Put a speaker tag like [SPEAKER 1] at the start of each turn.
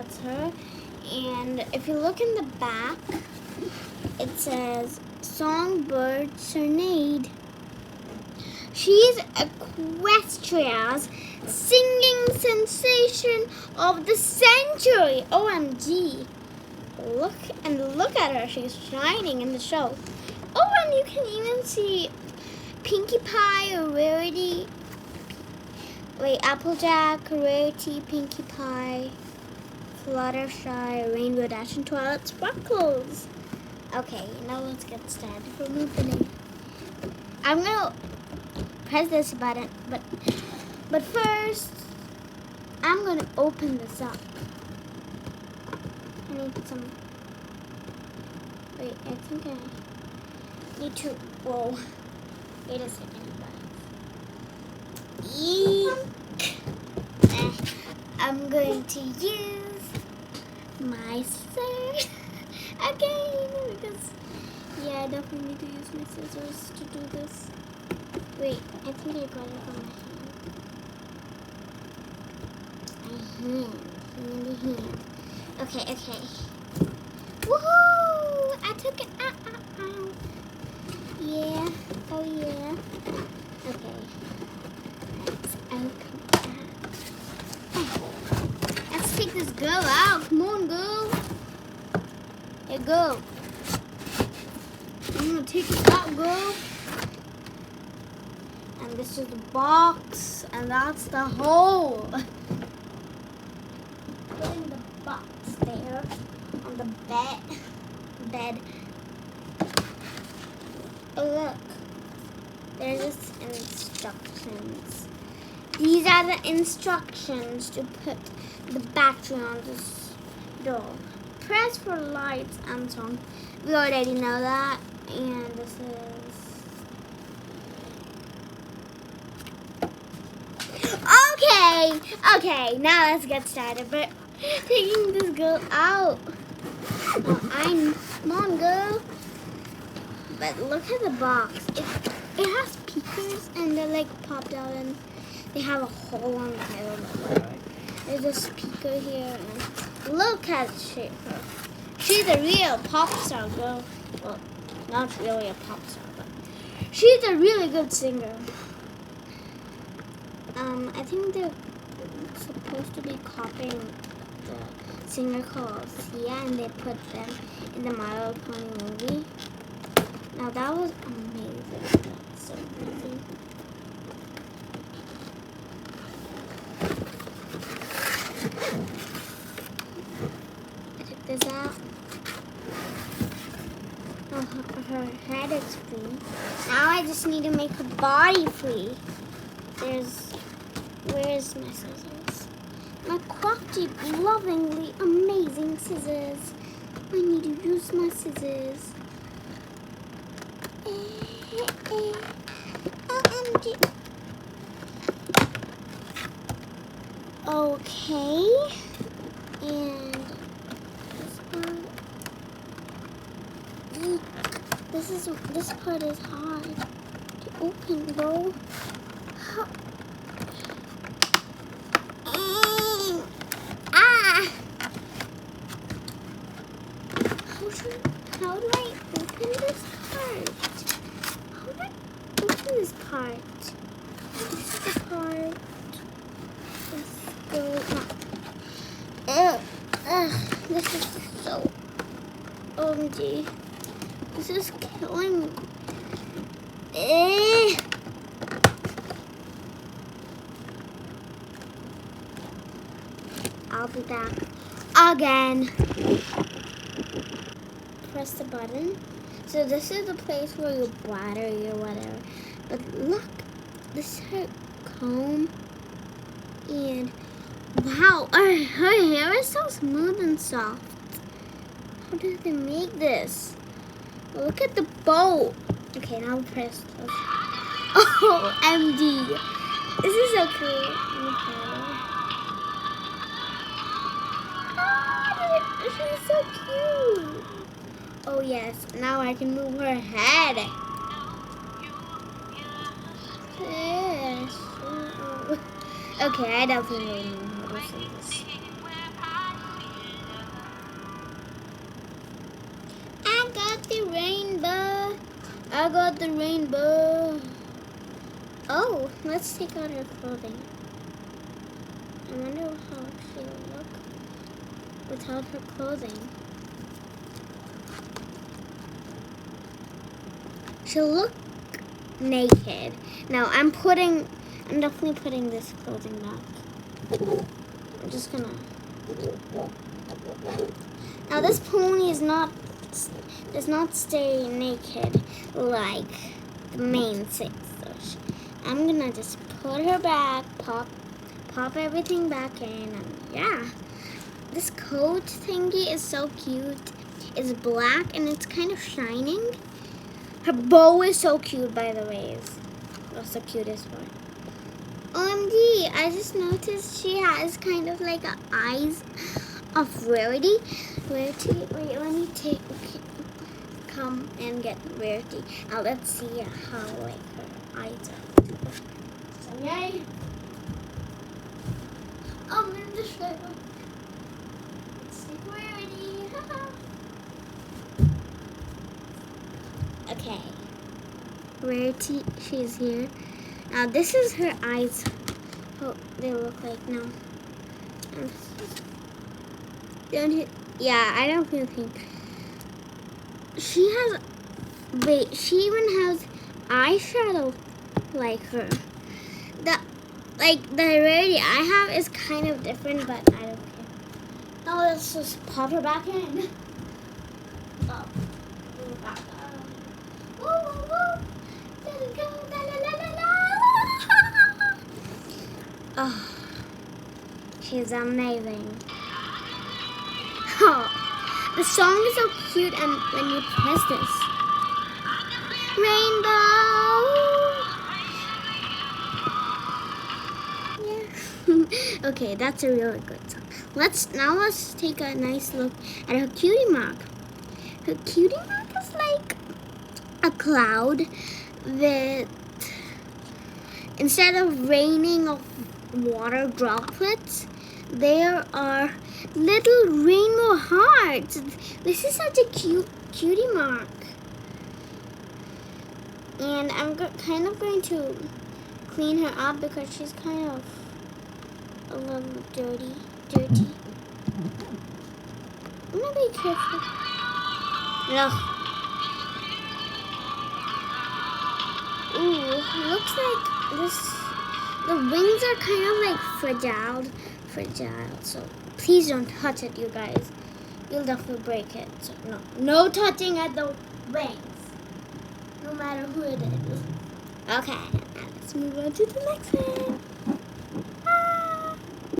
[SPEAKER 1] that's her. And if you look in the back, it says Songbird Serenade. She's Equestria's singing sensation of the century. OMG. Look at her. She's shining in the show. Oh, and you can even see Pinkie Pie, Rarity. Wait, Applejack, Rarity, Pinkie Pie, Fluttershy, Rainbow Dash, and Twilight Sparkles. Okay, now let's get started. Remove the name. I'm gonna press this button, but first, I'm gonna open this up. I need some. Wait, I think I need to. Whoa! Wait a second, guys. Eek! I'm going to use my scissors again because I definitely need to use my scissors to do this. Wait, I think I got it on my hand. Okay. Woohoo! I took it out. Yeah. Oh yeah. Okay. Let's open that. Let's take this girl out. Come on, girl. Here, go. I'm gonna take it out, girl. And this is the box, and that's the hole. Putting the box there on the bed. Oh, look. There's instructions. These are the instructions to put the battery on this door. Press for lights and song. We already know that. And this is... Okay, now let's get started. But taking this girl out. Come on, girl. But look at the box. It has speakers and they're like popped out and they have a hole on the middle of the door. There's a speaker here and look at her. She's a real pop star girl. Well, not really a pop star, but she's a really good singer. I think they're supposed to be copying the singer called Sia, and they put them in the My Little Pony movie. Now that was amazing. That's so amazing. I took this out. Oh, her head is free. Now I just need to make her body free. Where's my scissors? My crafty, lovingly amazing scissors. I need to use my scissors. OMG. Okay. And this part is hard to open, bro. How do I open this part? How do I open this part? This is the part. Let's go. This is so OMG. This is killing me. I'll be back again. Press the button. So this is the place where you bladder or whatever. But look, this is her comb. And wow, her hair is so smooth and soft. How did they make this? Look at the bow. Okay, now press this. Oh, MD. This is so cool. She's so cute. Oh yes, now I can move her head. Yes. Okay, I definitely know how to say this. I got the rainbow. Oh, let's take out her clothing. I wonder how she'll look without her clothing. She'll look naked. Now I'm definitely putting this clothing back. I'm just gonna. Now this pony does not stay naked like the main six. So I'm gonna just put her back, pop everything back in, and yeah. This coat thingy is so cute. It's black and it's kind of shining. Her bow is so cute, by the way. That's the cutest one. OMG, I just noticed she has kind of like a eyes of Rarity. Wait, let me come and get Rarity. Now let's see how like her eyes are. So yay. I'm in the shadow. Let's see Rarity. Okay. Rarity, she's here. Now this is her eyes. How they look like now. Yeah, I don't feel think. She has. Wait, she even has eyeshadow like her. The Rarity I have is kind of different, but I don't care. Now let's just pop her back in. Oh, back up. Woo, woo, woo. Let it go. La, la, la, la, la. Oh, she's amazing. Oh, the song is so cute, and when you press this, rainbow. Yeah. Okay, that's a really good song. Let's take a nice look at her cutie mark. Her cutie mark is like a cloud with, instead of raining of water droplets, there are little rainbow hearts. This is such a cute cutie mark. And I'm kind of going to clean her up because she's kind of a little dirty. I'm gonna be careful. Ugh. Ooh, looks like this. The wings are kind of like fragile. So please don't touch it, you guys. You'll definitely break it. So no touching at the wings, no matter who it is. Okay, now let's move on to the next one.